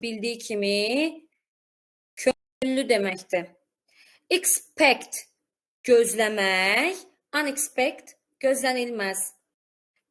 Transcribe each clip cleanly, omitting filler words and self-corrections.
bildiği kimi könüllü deməkdir. Expect gözləmək, unexpect gözlənilməz.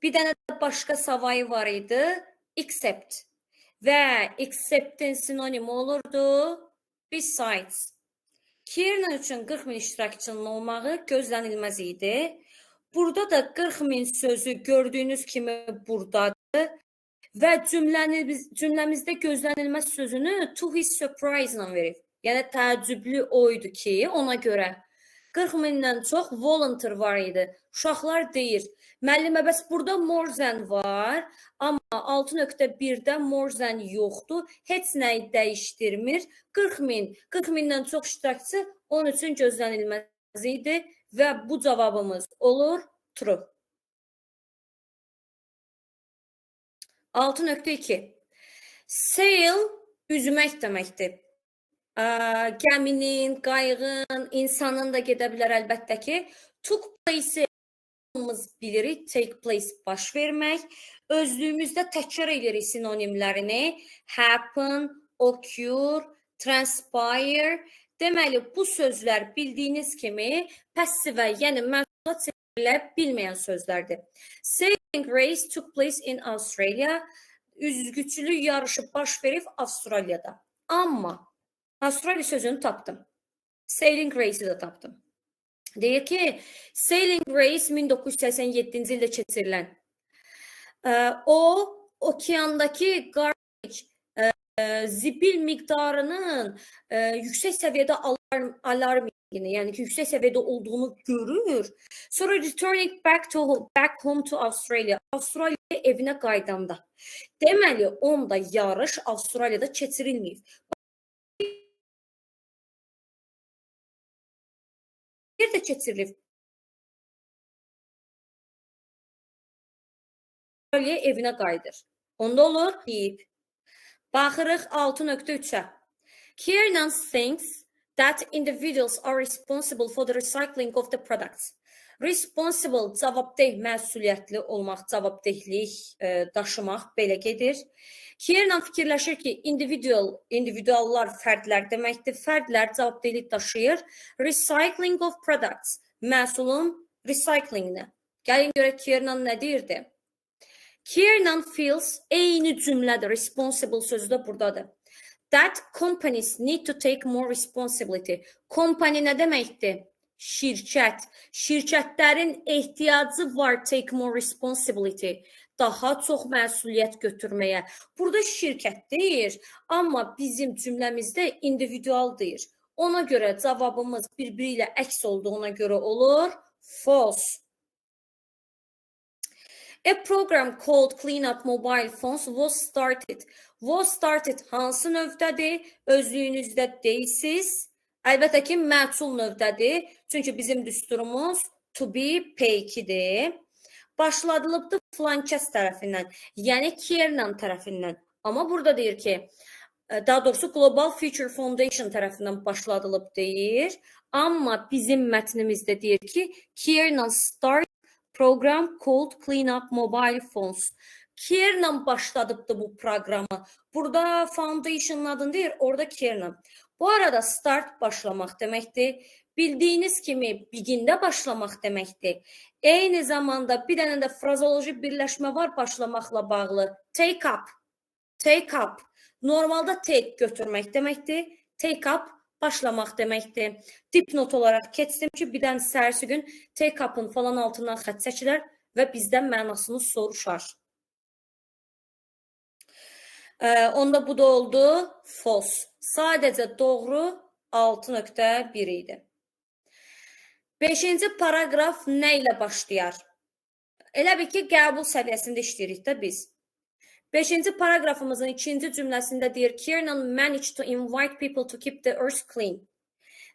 Bir dənə də başqa savayı var idi, accept. Və accept'in sinonimi olurdu besides. Kiernan üçün 40 min iştirakçının olmağı gözlənilməz idi. Burada da 40 min sözü gördüyünüz kimi buradadır. Və cümləmizdə gözlənilməz sözünü to his surprise ilə verib. Yəni təəccüblü oydu ki, ona görə 40 mindən çox volunteer var idi. Uşaqlar deyir, müəllimə bəs burada more than var, amma 6.1-də more than yoxdur, heç nəyi dəyişdirmir. 40 mindən çox iştirakçı onun üçün gözlənilməz idi və bu cavabımız olur true. 6.2 Sail üzmək deməkdir. Gəminin, qayığın, insanın da gedə bilər əlbəttə ki. Took place bilirik, take place baş vermək. Özlüyümüzdə təkrar edirik sinonimlərini. Happen, occur, transpire. Deməli, bu sözlər bildiyiniz kimi passivə, yəni məzmuna çevrilə bilməyən sözlərdir. Sailing race took place in Australia. Üzgüçülük yarışı baş verib Avstraliyada. Amma Australia sözünü tapdım. Sailing race'i də tapdım. Deyir ki, Sailing race 1987-ci ildə keçirilən. O, okeandakı zibil miqdarının yüksək səviyyədə alarmini, yəni ki, yüksək səviyyədə olduğunu görür. Sonra returning back home to Australia. Avstraliyaya evinə qaydanda. Deməli, onda yarış Avstraliyada keçirilməyib. Bir də keçirilib. Avstraliya evinə qayıdır. Onda olur deyib. Baxırıq 6.3-ə. Kiernan thinks that individuals are responsible for the recycling of the products. Responsible, cavabdeh, məsuliyyətli olmaq, cavabdehlik daşımaq belə gedir. Kiernan fikirləşir ki, individuallar fərdlər deməkdir. Fərdlər cavabdehlik daşıyır. Recycling of products, məhsulun recyclingini. Gəlin görək Kiernan nə deyirdi? Kiernan feels, eyni cümlədir, responsible sözü də buradadır. That companies need to take more responsibility. Company nə deməkdir? Şirkət. Şirkətlərin ehtiyacı var take more responsibility. Daha çox məsuliyyət götürməyə. Burada şirkət deyir, amma bizim cümləmizdə individual deyir. Ona görə cavabımız bir-biri ilə əks olduğuna görə olur false. A program called Clean Up Mobile Phones was started. Was started hansı növdədir? Özlüyünüzdə deyilsiz. Əlbəttə ki, məsul növdədir. Çünki bizim düsturumuz to be P2-dir. Başladılıbdır filankəs tərəfindən, yəni Kiernan tərəfindən. Amma burada deyir ki, daha doğrusu Global Future Foundation tərəfindən başladılıb deyir. Amma bizim mətnimizdə deyir ki, Kiernan start program called Clean Up Mobile Phones. Kiernan başladıbdı bu proqramı. Burada Foundation'ın adını deyir, orada Kiernan. Bu arada start başlamaq deməkdir. Bildiyiniz kimi begin-də başlamaq deməkdir. Eyni zamanda bir dənə də frazoloji birləşmə var başlamaqla bağlı. Take up. Take up. Normalda take götürmək deməkdir. Take up başlamaq deməkdir. Dipnot olaraq keçdim ki, bir dənə səhərsi gün take up'ın falan altından xətt çəkilər və bizdən mənasını soruşar. Onda bu da oldu false. Sadəcə doğru 6.1 idi. 5-ci paragraf nə ilə başlayar? Elə bil ki, qəbul səviyyəsində işləyirik də biz. 5-ci paragrafımızın 2-ci cümləsində deyir, Kiernan managed to invite people to keep the earth clean.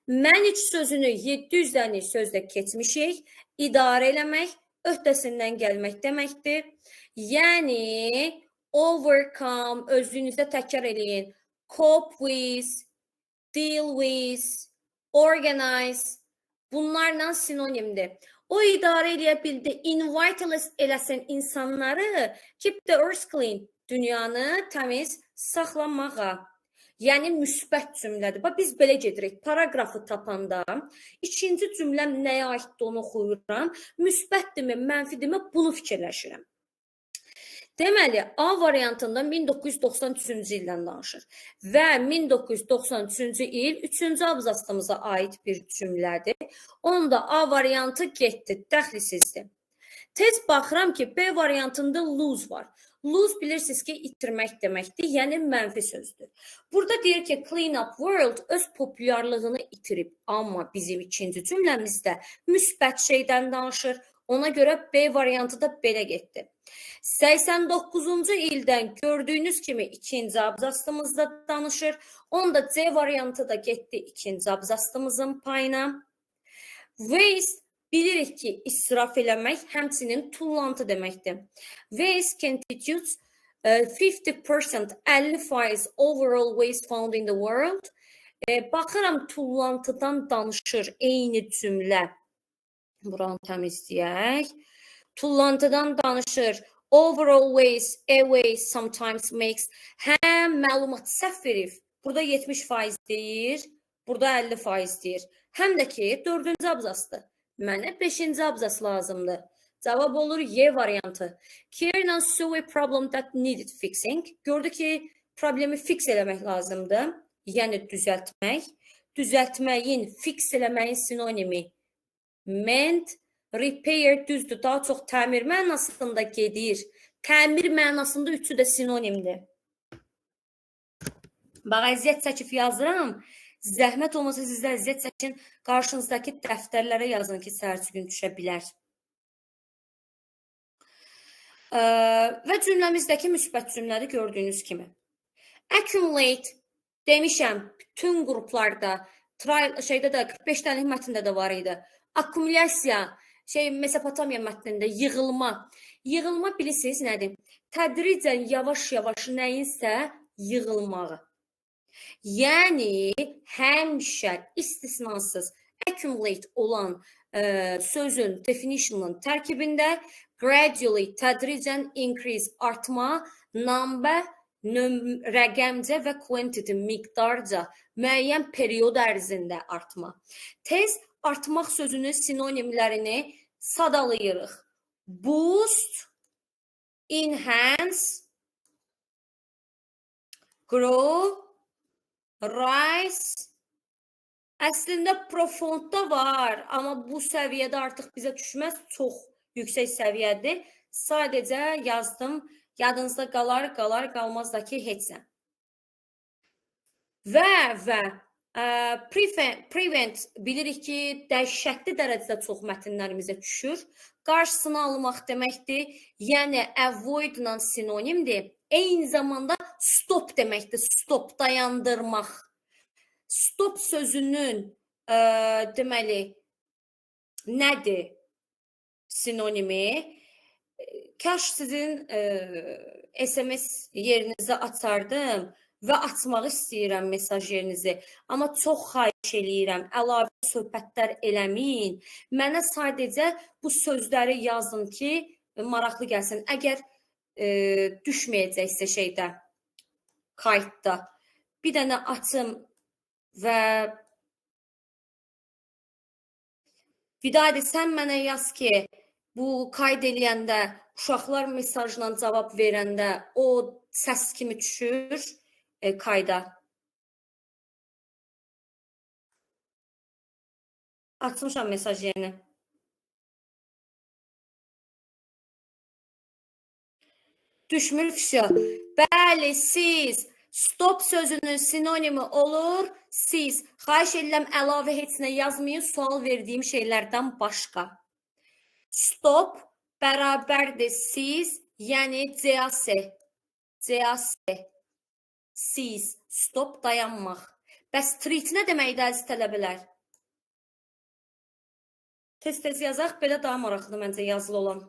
Manage sözünü 700 dənə sözlə keçmişik. İdarə eləmək, öhdəsindən gəlmək deməkdir. Yəni, overcome, özlüyünüzdə təkrar eləyin. Cope with, deal with, organize, bunlarla sinonimdir. O idarə eləyə bildi, invite eləsin insanları, keep the earth clean, dünyanı təmiz saxlamağa. Yəni müsbət cümlədir. Bax biz belə gedirik. Paragrafı tapanda ikinci cümləm nəyə aiddir onu oxuyuram. Müsbətdirmi, mənfidirmi bunu fikirləşirəm. Deməli, A variantında 1993-cü ildən danışır və 1993-cü il 3-cü abzasımıza aid bir cümlədir. Onda A variantı getdi, dəxlisizdir. Tez baxıram ki, B variantında lose var. Lose bilirsiniz ki, itirmək deməkdir, yəni mənfi sözdür. Burada deyir ki, clean up world öz populyarlığını itirib, amma bizim ikinci cümləmizdə müsbət şeydən danışır. Ona görə B variantı da belə getdi. 89-cu ildən gördüyünüz kimi ikinci abzasımızda danışır. Onda C variantı da getdi ikinci abzasımızın payına. Waste bilirik ki, israf eləmək həmçinin tullantı deməkdir. Waste constitutes 50%, 50% overall waste found in the world. Baxıram tullantıdan danışır eyni cümlə. Buranı təmizləyək. Tullantıdan danışır. Overall waste, e-waste sometimes makes. Həm məlumat səhv verib. Burada 70% deyir, burada 50% deyir. Həm də ki, 4-cü abzasdır. Mənə 5-ci abzas lazımdır. Cavab olur Y variantı. Kieran saw a problem that needed fixing. Gördü ki, problemi fix eləmək lazımdır. Yəni düzəltmək. Düzəltməyin, fix eləməyin sinonimi mend, repair düzdür, daha çox təmir mənasında gedir. Təmir mənasında üçü də sinonimdir. Bax, əziyyət çəkib yazıram. Zəhmət olmasa sizlər əziyyət çəkin, qarşınızdakı dəftərlərə yazın ki, səhərci gün düşə bilər. Və cümləmizdəki müsbət cümlədə gördüyünüz kimi. Accumulate demişəm, bütün qruplarda, şeydə də 45 dənəlik mətndə də var idi. Akkumulyasiya, Mesopotamiya mətnində yığılma. Yığılma bilirsiniz nədir? Tədricən yavaş-yavaş nəyinsə yığılmağı. Yəni, həmişə istisnasız accumulate olan sözün definition'ın tərkibində gradually, tədricən increase, artma, number, rəqəmcə və quantity, miqdarca, müəyyən periyod ərzində artma. Tez artmaq sözünün sinonimlərini sadalayırıq. Boost, enhance, grow, rise. Əslində profondda var, amma bu səviyyədə artıq bizə düşməz, çox yüksək səviyyədir. Sadəcə yazdım, yadınızda qalar, qalmaz da ki, heç nə. Və prevent bilirik ki, dəhşətli dərəcədə çox mətnlərimizə düşür. Qarşısını almaq deməkdir, yəni avoid-la sinonimdir. Eyni zamanda stop deməkdir, stop, dayandırmaq. Stop sözünün deməli nədir sinonimi? Kaş sizin SMS yerinizə açardım və açmaq istəyirəm mesaj yerinizi. Amma çox xahiş eləyirəm, əlavə söhbətlər eləməyin. Mənə sadəcə bu sözləri yazın ki, maraqlı gəlsin. Əgər düşməyəcəksə şeydə, kayıtda. Bir dənə açım və Vidadi, sən mənə yaz ki, bu kayd eləyəndə, uşaqlar mesajla cavab verəndə o səs kimi düşür kayda. Açmışam mesaj yerini. Düşmür fişa. Bəli, siz. Stop sözünün sinonimi olur. Siz. Xahiş edirəm əlavə heç nə yazmayın, sual verdiyim şeylərdən başqa. Stop bərabərdir siz, yəni cəsə. Cəsə. Siz. Stop dayanmaq. Bəs treat nə deməkdir əziz tələbələr? Tez-tez yazaq, belə daha maraqlıdır məncə yazılı olan.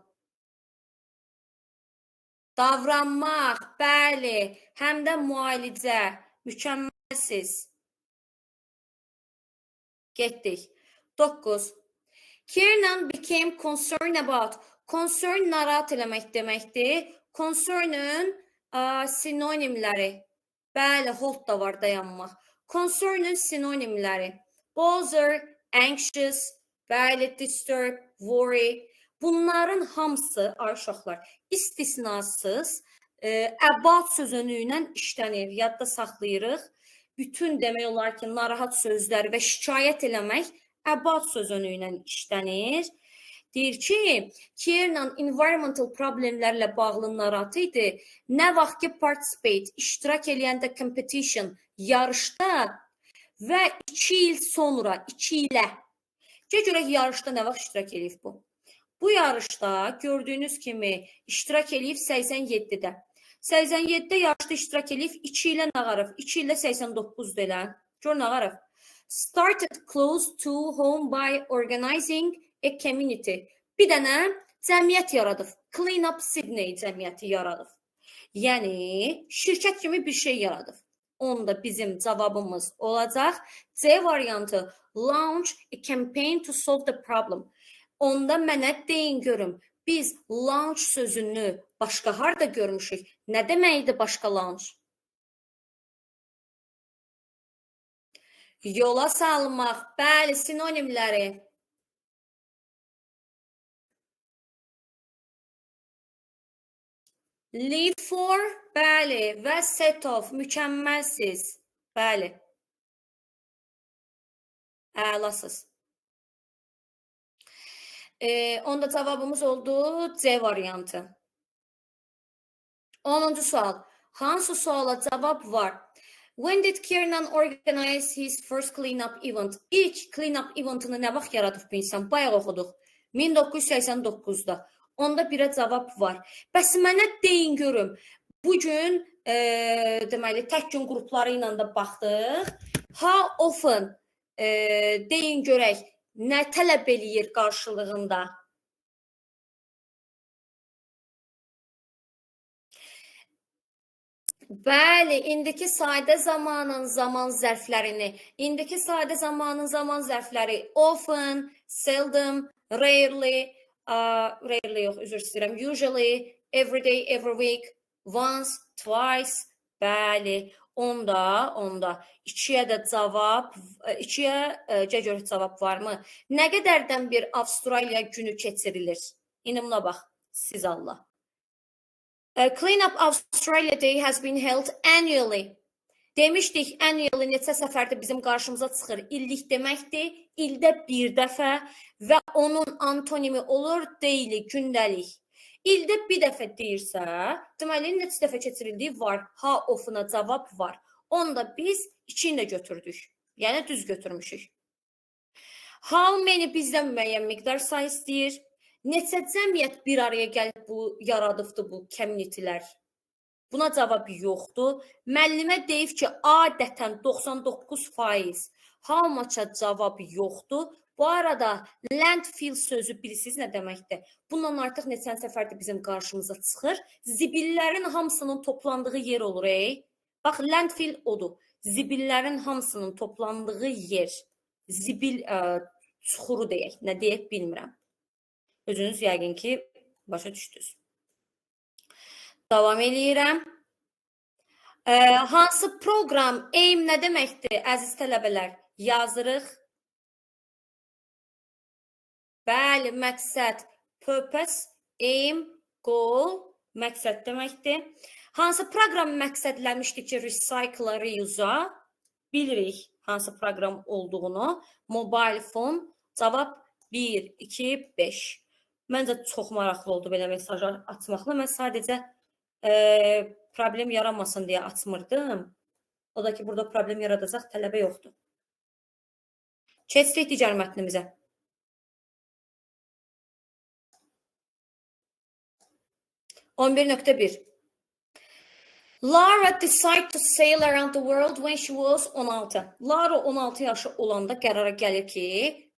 Davranmaq, bəli, həm də müalicə, mükəmməlsiz. Getdik. 9. Kiernan became concerned about. Concern narahat eləmək deməkdir. Concern'ün Sinonimləri. Bəli, hold da var, dayanmaq. Concern'ın sinonimləri. Bother, anxious, bəli, disturb, worry. Bunların hamısı, uşaqlar, istisnasız about sözünü ilə işlənir. Yadda saxlayırıq. Bütün demək olar ki, narahat sözlər və şikayət eləmək about sözünü ilə işlənir. Deyir ki, Kiernan environmental problemlərlə bağlı narahat idi. Nə vaxt ki participate, iştirak eləyəndə competition, yarışda və 2 il sonra, 2 ilə. Görək yarışda nə vaxt iştirak eləyib bu? Bu yarışda gördüyünüz kimi iştirak eləyib 87-də. 87-də yarışda iştirak eləyib 2 ilə nağarıb. 2 ilə 89-da elə. Gör nağarıb. Started close to home by organizing a community. Bir dənə cəmiyyət yaradıb. Clean Up Sydney cəmiyyəti yaradıb. Yəni, şirkət kimi bir şey yaradıb. Onda bizim cavabımız olacaq. C variantı, launch a campaign to solve the problem. Onda mənə deyin görüm, biz launch sözünü başqa harda görmüşük? Nə deməkdir başqa launch? Yola salmaq, bəli, sinonimləri. Live for, bəli, və set of, mükəmməlsiz, bəli. Əlasız. Onda cavabımız oldu C variantı. 10-cu sual. Hansı suala cavab var? When did Kiernan organize his first clean-up event? İlk clean-up eventini nə vaxt yaradıb bu insan? Bayaq oxuduq. 1989-da. Onda birə cavab var. Bəs mənə deyin görüm. Bugün deməli tək gün qrupları ilə də baxdıq. How often deyin görək nə tələb eləyir qarşılığında? Bəli, indiki sadə zamanın zaman zərflərini, indiki sadə zamanın zaman zərfləri often, seldom, rarely, rarely yox, üzr istəyirəm, usually, every day, every week, once, twice, bəli, onda, ikiyə də cavab, ikiyə görə cavab varmı? Nə qədərdən bir Avstraliya günü keçirilir? İndi buna bax, siz Allah. Clean Up Australia Day has been held annually. Demişdik, annually neçə səfərdə bizim qarşımıza çıxır. İllik deməkdir, ildə bir dəfə və onun antonimi olur daily, gündəlik. İldə bir dəfə deyirsə, deməli, neçə dəfə keçirildiyi var. How often-a cavab var. Onda biz 2-ni də götürdük. Yəni, düz götürmüşük. How many bizdən müəyyən miqdar sayı istəyir. Neçə cəmiyyət bir araya gəlib yaradıbdır bu community-lər? Buna cavab yoxdur. Müəllimə deyib ki, adətən 99%. How much-a cavab yoxdur. Bu arada landfill sözü bilirsiniz nə deməkdir? Bundan artıq neçən səfərdə bizim qarşımıza çıxır. Zibillərin hamısının toplandığı yer olur. Bax, landfill odur. Zibillərin hamısının toplandığı yer. Zibil çuxuru deyək, nə deyək bilmirəm. Özünüz yəqin ki, başa düşdünüz. Davam eləyirəm. Hansı proqram, aim nə deməkdir, əziz tələbələr? Yazırıq. Bəli, məqsəd, purpose, aim, goal, məqsəd deməkdir. Hansı proqram məqsədləmişdir ki, recycle, reuse-a? Bilirik hansı proqram olduğunu. Mobile phone, cavab 1, 2, 5. Məncə çox maraqlı oldu belə mesajlar açmaqla. Mən sadəcə problem yaranmasın deyə açmırdım. O da ki, burada problem yaradacaq tələbə yoxdur. Keçdik digər mətnimizə. .11.1 Lara decided to sail around the world when she was 16. Lara 16 yaşı olanda qərara gəlir ki,